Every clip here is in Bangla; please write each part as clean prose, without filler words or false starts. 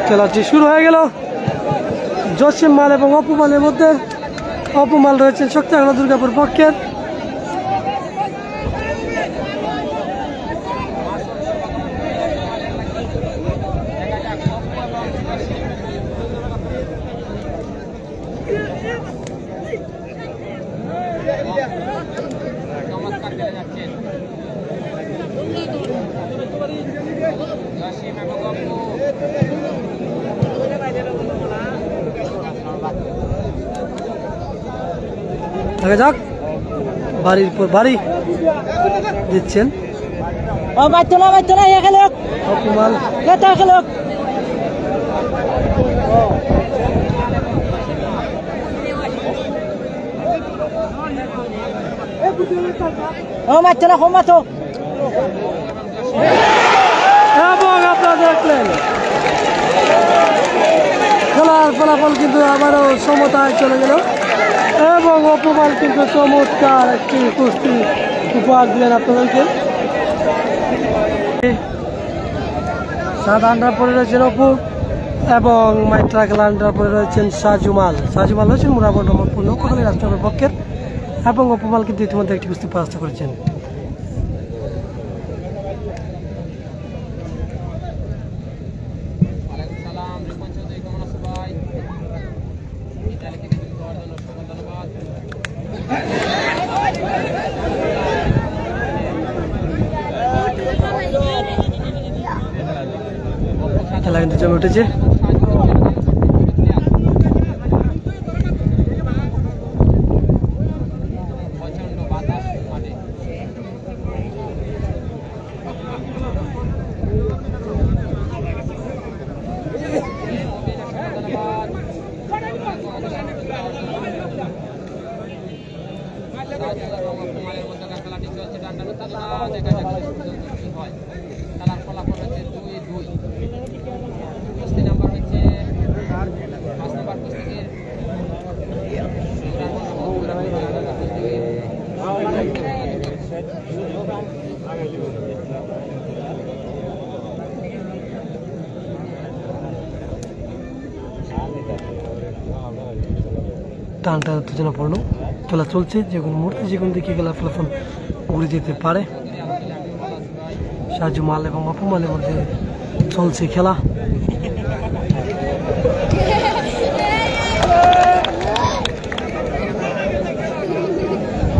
খেলাটি শুরু হয়ে গেল জসিম মাল এবং অপু মালের মধ্যে। অপু মাল রয়েছেন শক্তিগড় দুর্গাপুর পক্ষের। দেখা যাক বাড়ির পর বাড়ি দিচ্ছেন অপমান। এবং আপনারা দেখলেন খেলার ফলাফল কিন্তু আবারও সমতায় চলে গেল এবং অপমান কিন্তু চমৎকার একটি কুস্তি উপহার দিলেন আপনাদেরকে। 7 আন্ডার পরে রয়েছেন অপু এবং মাইট্রা খেলা আন্ডার পরে রয়েছেন সাজুমাল। সাজুমাল রয়েছেন মুরাবর নম্বর পূর্ণ কোটালী রাষ্ট্রের পক্ষের এবং অপমাল কিন্তু ইতিমধ্যে একটি কুস্তি পরাস্ত করেছেন। খেলা কিন্তু জমে উঠেছে। খেলার ফলাফল হচ্ছে 2-2। কুস্তি নাম্বার হচ্ছে 5 নম্বর কুস্তিগির টানটা উত্তেজনাপূর্ণ খেলা চলছে। যে কোনো মুহূর্তে যে কোনো দিকে খেলার ফলাফল ঘুরে যেতে পারে। সাজু মাল এবং অপু মালের মধ্যে চলছে খেলা।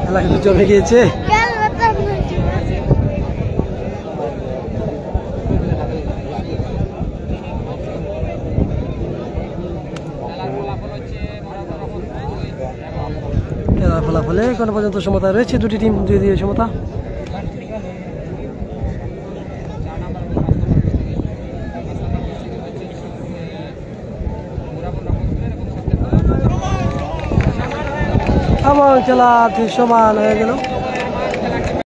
খেলা কিন্তু জমে গিয়েছে। খেলার ফলাফলে এখনো পর্যন্ত সমতা রয়েছে, দুটি টিম 2-2 সমতা। এবং খেলাটি সমান হয়ে গেল।